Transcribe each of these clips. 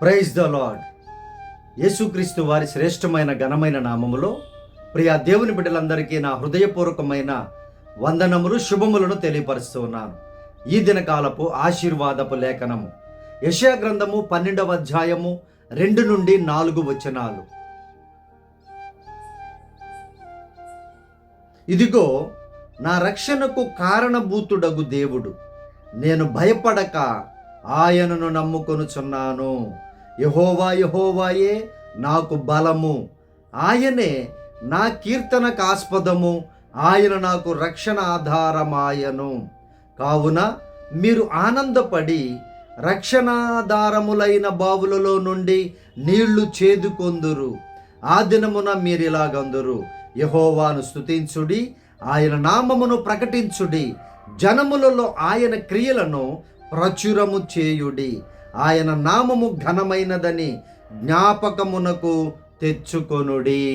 Praise the lord. యేసుక్రీస్తు వారి శ్రేష్టమైన ఘనమైన నామములో ప్రియ దేవుని బిడ్డలందరికీ నా హృదయపూర్వకమైన వందనములు శుభములను తెలియపరుస్తూ ఉన్నాను. ఈ దినకాలపు ఆశీర్వాదపు లేఖనము యెషయా గ్రంథము 12వ అధ్యాయము 2 నుండి 4 వచనాలు. ఇదిగో నా రక్షణకు కారణభూతుడగు దేవుడు, నేను భయపడక ఆయనను నమ్ముకొనుచున్నాను. యెహోవా యెహోవాయే నాకు బలము, ఆయనే నా కీర్తనకు ఆస్పదము, ఆయన నాకు రక్షణ ఆధారమాయను. కావున మీరు ఆనందపడి రక్షణాధారములైన బావులలో నుండి నీళ్లు చేదుకొందురు. ఆ దినమున మీరిలాగందురు, యెహోవాను స్తుతించుడి, ఆయన నామమును ప్రకటించుడి, జనములలో ఆయన క్రియలను ప్రచురము చేయుడి, ఆయన నామము ఘనమైనదని జ్ఞాపకమునకు తెచ్చుకొనుడి.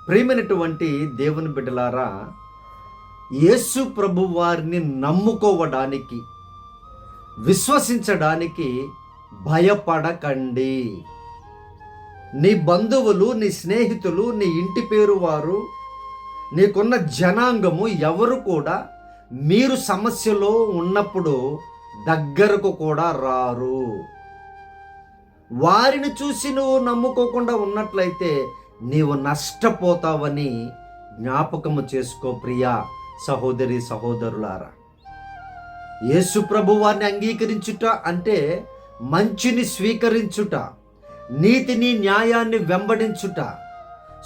ప్రియమైనటువంటి దేవుని బిడ్డలారా, యేసు ప్రభు వారిని నమ్ముకోవడానికి, విశ్వసించడానికి భయపడకండి. నీ బంధువులు, నీ స్నేహితులు, నీ ఇంటి పేరు వారు, నీకున్న జనాంగము ఎవరు కూడా మీరు సమస్యలో ఉన్నప్పుడు దగ్గరకు కూడా రారు. వారిని చూసి నువ్వు నమ్ముకోకుండా ఉన్నట్లయితే నీవు నష్టపోతావని జ్ఞాపకము చేసుకో ప్రియా సహోదరి సహోదరులారా. యేసు ప్రభు వారిని అంగీకరించుట అంటే మంచిని స్వీకరించుట, నీతిని న్యాయాన్ని వెంబడించుట,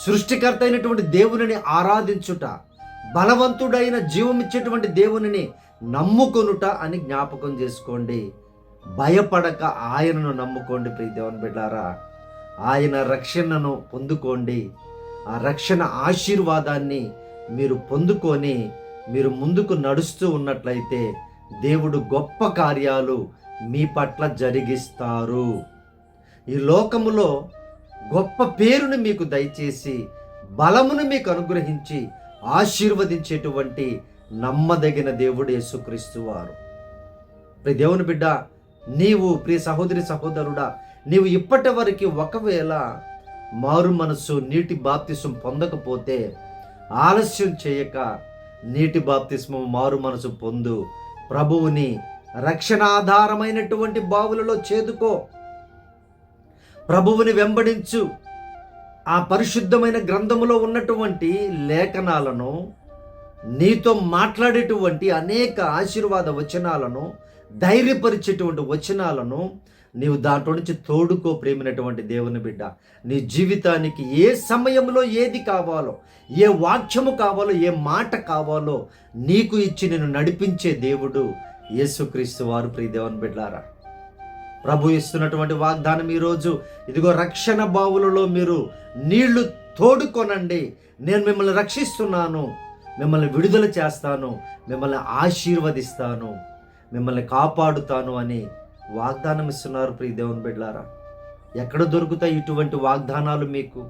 సృష్టికర్త అయినటువంటి దేవునిని ఆరాధించుట, బలవంతుడైన జీవమిచ్చేటువంటి దేవునిని నమ్ముకొనుట అని జ్ఞాపకం చేసుకోండి. భయపడక ఆయనను నమ్ముకోండి ప్రియ దేవుని బిడ్డారా. ఆయన రక్షణను పొందుకోండి. ఆ రక్షణ ఆశీర్వాదాన్ని మీరు పొందుకొని మీరు ముందుకు నడుస్తూ ఉన్నట్లయితే దేవుడు గొప్ప కార్యాలు మీ పట్ల జరిగిస్తారు. ఈ లోకములో గొప్ప పేరుని మీకు దయచేసి బలమును మీకు అనుగ్రహించి ఆశీర్వదించేటువంటి నమ్మదగిన దేవుడు యేసుక్రీస్తు వారు. ప్రియ దేవుని బిడ్డ, నీవు ప్రియ సహోదరి సహోదరుడా, నీవు ఇప్పటి వరకు ఒకవేళ మారు మనసు నీటి బాప్తిస్మం పొందకపోతే ఆలస్యం చేయక నీటి బాప్తిస్మం మారు మనసు పొందు. ప్రభువుని రక్షణ ఆధారమైనటువంటి బావులలో చేదుకో, ప్రభువుని వెంబడించు. ఆ పరిశుద్ధమైన గ్రంథములో ఉన్నటువంటి లేఖనాలను, నీతో మాట్లాడేటువంటి అనేక ఆశీర్వాద వచనాలను, ధైర్యపరిచేటువంటి వచనాలను నీవు దాంట్లో నుంచి తోడుకో. ప్రేమైనటువంటి దేవుని బిడ్డ, నీ జీవితానికి ఏ సమయంలో ఏది కావాలో, ఏ వాక్యము కావాలో, ఏ మాట కావాలో నీకు ఇచ్చి నేను నడిపించే దేవుడు యేసుక్రీస్తు వారు. ప్రియ దేవుని బిడ్డారా, ప్రభు ఇస్తున్నటువంటి వాగ్దానం ఈరోజు, ఇదిగో రక్షణ బావులలో మీరు నీళ్లు తోడుకొనండి, నేను మిమ్మల్ని రక్షిస్తున్నాను, మిమ్మల్ని విడుదల చేస్తాను, మిమ్మల్ని ఆశీర్వదిస్తాను, మిమ్మల్ని కాపాడుతాను అని వాగ్దానం ఇస్తున్నారు ప్రియ దేవుని బిడ్డలారా. ఎక్కడ దొరుకుతాయి ఇటువంటి వాగ్దానాలు మీకు?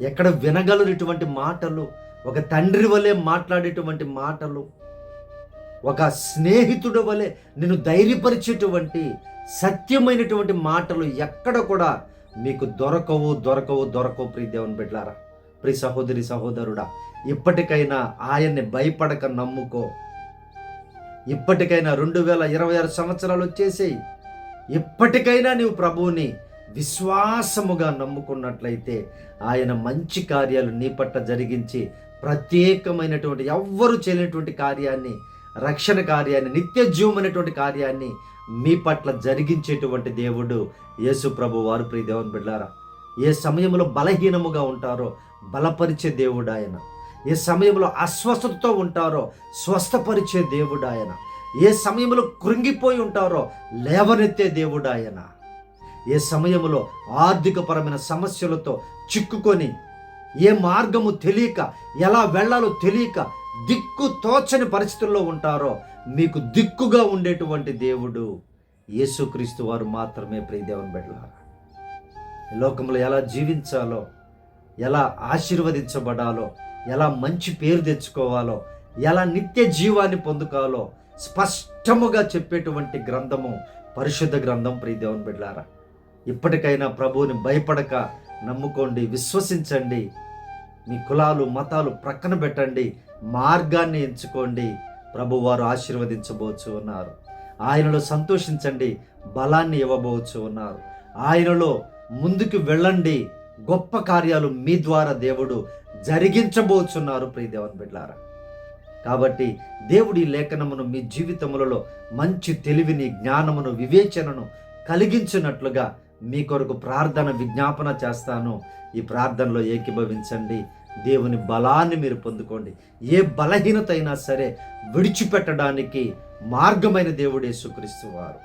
ఎక్కడ వినగలరు ఇటువంటి మాటలు? ఒక తండ్రి వలె మాట్లాడేటువంటి మాటలు, ఒక స్నేహితుడి వలె నిన్ను ధైర్యపరిచేటువంటి సత్యమైనటువంటి మాటలు ఎక్కడ కూడా మీకు దొరకవు దొరకవు దొరకవు ప్రియ దేవుని బిడ్డలారా. ప్రియ సహోదరి సహోదరుడా, ఇప్పటికైనా ఆయన్ని భయపడక నమ్ముకో. ఇప్పటికైనా 2026 సంవత్సరాలు వచ్చేసాయి. ఇప్పటికైనా నీవు ప్రభువుని విశ్వాసముగా నమ్ముకున్నట్లయితే ఆయన మంచి కార్యాలు నీ పట్ల జరిగించి ప్రత్యేకమైనటువంటి ఎవ్వరూ చేయలేనటువంటి కార్యాన్ని, రక్షణ కార్యాన్ని, నిత్య జీవమైనటువంటి కార్యాన్ని మీ పట్ల జరిగించేటువంటి దేవుడు యేసు ప్రభు వారు. ప్రియ దేవుని బిడ్డలారా, ఏ సమయంలో బలహీనముగా ఉంటారో బలపరిచే దేవుడు ఆయన. ఏ సమయంలో అస్వస్థతతో ఉంటారో స్వస్థపరిచే దేవుడు ఆయన. ఏ సమయంలో కృంగిపోయి ఉంటారో లేవనెత్తే దేవుడు ఆయన. ఏ సమయంలో ఆర్థికపరమైన సమస్యలతో చిక్కుకొని ఏ మార్గము తెలియక, ఎలా వెళ్ళాలో తెలియక, దిక్కు తోచని పరిస్థితుల్లో ఉంటారో మీకు దిక్కుగా ఉండేటువంటి దేవుడు యేసుక్రీస్తు వారు మాత్రమే. ప్రియ దేవుని బిడ్డలారా, లోకంలో ఎలా జీవించాలో, ఎలా ఆశీర్వదించబడాలో, ఎలా మంచి పేరు తెచ్చుకోవాలో, ఎలా నిత్య జీవాన్ని పొందుకోవాలో స్పష్టముగా చెప్పేటువంటి గ్రంథము పరిశుద్ధ గ్రంథం. ప్రియ దేవుని బిడ్డలారా, ఇప్పటికైనా ప్రభువుని భయపడక నమ్ముకోండి, విశ్వసించండి. మీ కులాలు మతాలు ప్రక్కన పెట్టండి, మార్గాన్ని ఎంచుకోండి. ప్రభువారు ఆశీర్వదించబోచు ఉన్నారు. ఆయనలో సంతోషించండి, బలాన్ని ఇవ్వబోచు ఉన్నారు. ఆయనలో ముందుకు వెళ్ళండి, గొప్ప కార్యాలు మీ ద్వారా దేవుడు జరిగించబోచున్నారు. ప్రియ దేవుని బిడ్డలారా, కాబట్టి దేవుడి లేఖనమును మీ జీవితములలో మంచి తెలివిని, జ్ఞానమును, వివేచనను కలిగించినట్లుగా మీ కొరకు ప్రార్థన విజ్ఞాపన చేస్తాను. ఈ ప్రార్థనలో ఏకీభవించండి. దేవుని బలాన్ని మీరు పొందుకోండి. ఏ బలహీనత అయినా సరే విడిచిపెట్టడానికి మార్గమైన దేవుడు యేసుక్రీస్తు వారు.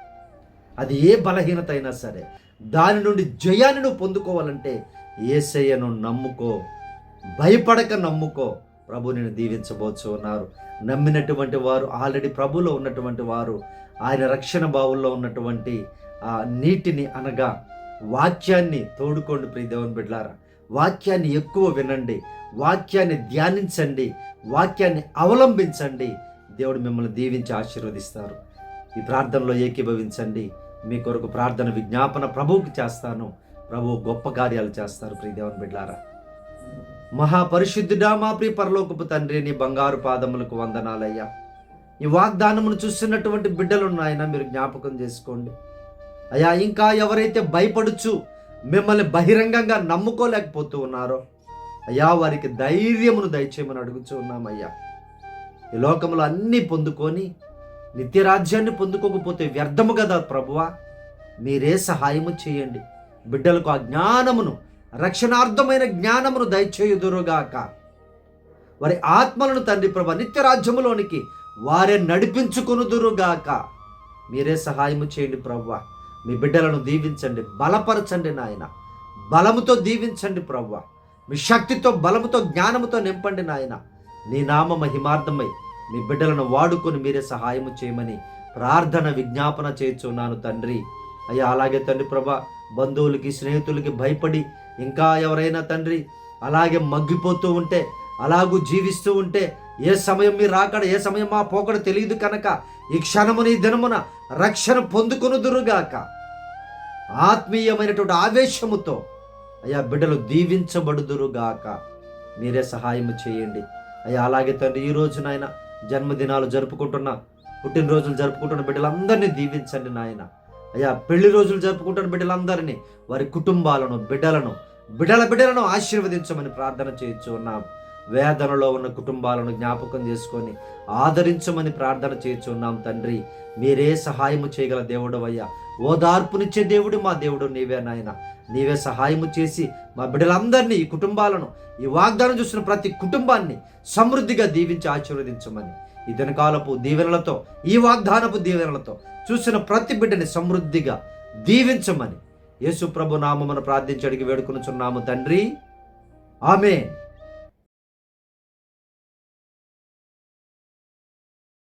అది ఏ బలహీనత అయినా సరే దాని నుండి జయాన్ని నువ్వు పొందుకోవాలంటే యేసయ్యను నమ్ముకో, భయపడక నమ్ముకో. ప్రభు నేను దీవించబోచు ఉన్నారు. నమ్మినటువంటి వారు, ఆల్రెడీ ప్రభులో ఉన్నటువంటి వారు, ఆయన రక్షణ బావుల్లో ఉన్నటువంటి ఆ నీటిని అనగా వాక్యాన్ని తోడుకోండి. ప్రియ దేవుని బిడ్డలారా, వాక్యాన్ని ఎక్కువ వినండి, వాక్యాన్ని ధ్యానించండి, వాక్యాన్ని అవలంబించండి. దేవుడు మిమ్మల్ని దీవించి ఆశీర్వదిస్తారు. ఈ ప్రార్థనలో ఏకీభవించండి. మీ కొరకు ప్రార్థన విజ్ఞాపన ప్రభువుకి చేస్తాను. ప్రభువు గొప్ప కార్యాలు చేస్తారు. ప్రియ దేవుని బిడ్డలారా, మహాపరిశుద్ధుడా, మా ప్రియ పరలోకపు తండ్రి, నీ బంగారు పాదములకు వందనాలయ్యా. ఈ వాగ్దానమును చూస్తున్నటువంటి బిడ్డలున్న ఆయన మీరు జ్ఞాపకం చేసుకోండి అయ్యా. ఇంకా ఎవరైతే భయపడుచు మిమ్మల్ని బహిరంగంగా నమ్ముకోలేకపోతూ ఉన్నారో అయ్యా, వారికి ధైర్యమును దయచేయమని అడుగుతూ ఉన్నామయ్యా. ఈ లోకంలో అన్నీ పొందుకొని నిత్యరాజ్యాన్ని పొందుకోకపోతే వ్యర్థము కదా ప్రభువా. మీరే సహాయము చేయండి. బిడ్డలకు ఆ జ్ఞానమును, రక్షణార్థమైన జ్ఞానమును దయచేయుదురుగాక. వారి ఆత్మలను తండ్రి ప్రభు నిత్యరాజ్యములోనికి వారే నడిపించుకొనుదురుగాక. మీరే సహాయము చేయండి ప్రభువా. మీ బిడ్డలను దీవించండి, బలపరచండి నాయన. బలముతో దీవించండి ప్రభువా. మీ శక్తితో, బలముతో, జ్ఞానముతో నింపండి నాయన. నీ నామ మహిమార్థమై మీ బిడ్డలను వాడుకొని మీరే సహాయము చేయమని ప్రార్థన విజ్ఞాపన చేస్తున్నాను తండ్రి. అయ్యా, అలాగే తండ్రి ప్రభా, బంధువులకి, స్నేహితులకి భయపడి ఇంకా ఎవరైనా తండ్రి అలాగే మగ్గిపోతూ ఉంటే, అలాగూ జీవిస్తూ ఉంటే, ఏ సమయం మీరు రాకడ, ఏ సమయం మా పోకడ తెలియదు కనుక ఈ క్షణమున, ఈ దినమున రక్షణ పొందుకొనుదురుగాక. ఆత్మీయమైనటువంటి ఆవేశముతో అయ్యా బిడ్డలు దీవించబడుదురుగాక. మీరే సహాయము చేయండి అయ్యా. అలాగే తండ్రి, ఈ రోజు నాయన జన్మదినాలు జరుపుకుంటున్న, పుట్టినరోజులు జరుపుకుంటున్న బిడ్డలందరినీ దీవించండి నాయన. అయ్యా, పెళ్లి రోజులు జరుపుకుంటున్న బిడ్డలందరినీ, వారి కుటుంబాలను, బిడ్డలను ఆశీర్వదించమని ప్రార్థన చేయొచ్చు ఉన్నాం. వేదనలో ఉన్న కుటుంబాలను జ్ఞాపకం చేసుకొని ఆదరించమని ప్రార్థన చేయొచ్చు ఉన్నాం తండ్రి. మీరే సహాయము చేయగల దేవుడు అయ్యా. ఓదార్పునిచ్చే దేవుడు మా దేవుడు నీవే నాయన. నీవే సహాయము చేసి మా బిడ్డలందరినీ, ఈ కుటుంబాలను, ఈ వాగ్దానం చూసిన ప్రతి కుటుంబాన్ని సమృద్ధిగా దీవించి ఆశీర్వదించమని, ఈ దినకాలపు దీవెనలతో, ఈ వాగ్దానపు దీవెనలతో చూసిన ప్రతి బిడ్డని సమృద్ధిగా దీవించమని యేసు ప్రభు నామమున ప్రార్థించి అడిగి వేడుకొనుచున్నాము తండ్రి. ఆమేన్.